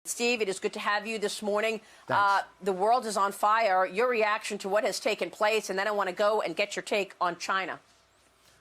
Steve, it is good to have you this morning. Thanks. The world is on fire. Your reaction to what has taken place, and then I want to go and get your take on China.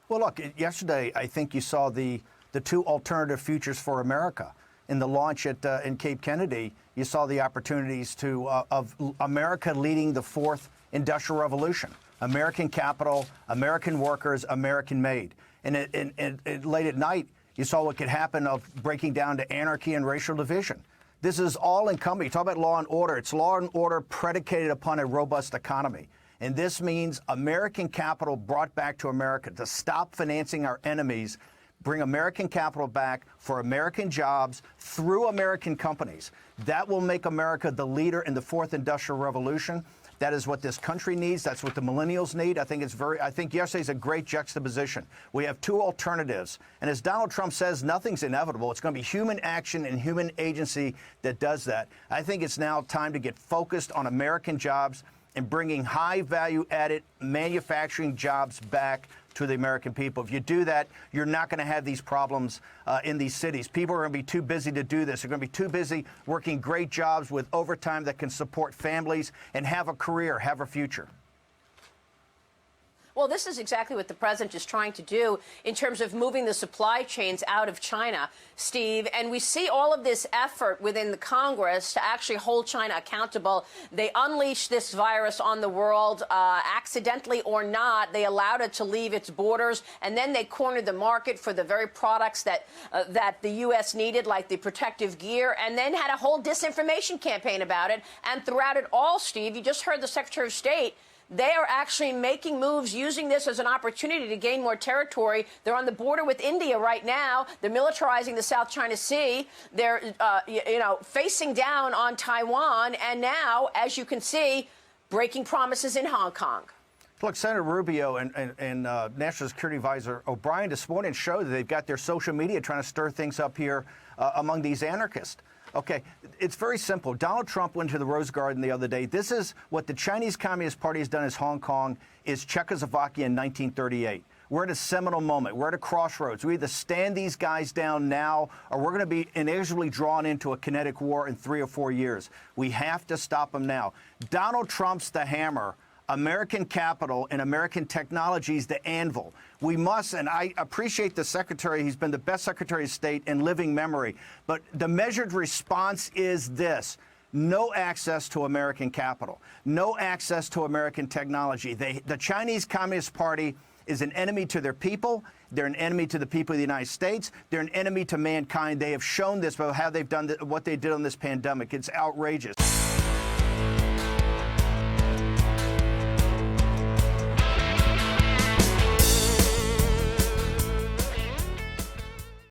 Well, look, yesterday I think you saw the two alternative futures for America. In the launch in Cape Kennedy, you saw the opportunities of America leading the fourth industrial revolution. American capital, American workers, American made. And late at night, you saw what could happen of breaking down to anarchy and racial division. This is all incumbent. You talk about law and order. It's law and order predicated upon a robust economy. And this means American capital brought back to America to stop financing our enemies, bring American capital back for American jobs through American companies. That will make America the leader in the fourth industrial revolution. That is what this country needs. That's what the millennials need. I think yesterday's a great juxtaposition. We have two alternatives. And as Donald Trump says, nothing's inevitable. It's going to be human action and human agency that does that. I think it's now time to get focused on American jobs and bringing high value added manufacturing jobs back to the American people. If you do that, you're not going to have these problems in these cities. People are going to be too busy to do this. They're going to be too busy working great jobs with overtime that can support families and have a career, have a future. Well, this is exactly what the president is trying to do in terms of moving the supply chains out of China, Steve. And we see all of this effort within the Congress to actually hold China accountable. They unleashed this virus on the world, accidentally or not. They allowed it to leave its borders, and then they cornered the market for the very products that the U.S. needed, like the protective gear, and then had a whole disinformation campaign about it. And throughout it all, Steve, you just heard the Secretary of State. They are actually making moves, using this as an opportunity to gain more territory. They're on the border with India right now. They're militarizing the South China Sea. They're, facing down on Taiwan. And now, as you can see, breaking promises in Hong Kong. Look, Senator Rubio and National Security Advisor O'Brien this morning showed that they've got their social media trying to stir things up here among these anarchists. Okay, it's very simple. Donald Trump went to the Rose Garden the other day. This is what the Chinese Communist Party has done as Hong Kong is Czechoslovakia in 1938. We're at a seminal moment. We're at a crossroads. We either stand these guys down now or we're going to be inexorably drawn into a kinetic war in 3 or 4 years. We have to stop them now. Donald Trump's the hammer. American capital and American technologies, the anvil. We must, and I appreciate the Secretary, he's been the best Secretary of State in living memory, but the measured response is this: no access to American capital, no access to American technology. The Chinese Communist Party is an enemy to their people. They're an enemy to the people of the United States. They're an enemy to mankind. They have shown this by how they've done what they did on this pandemic. It's outrageous.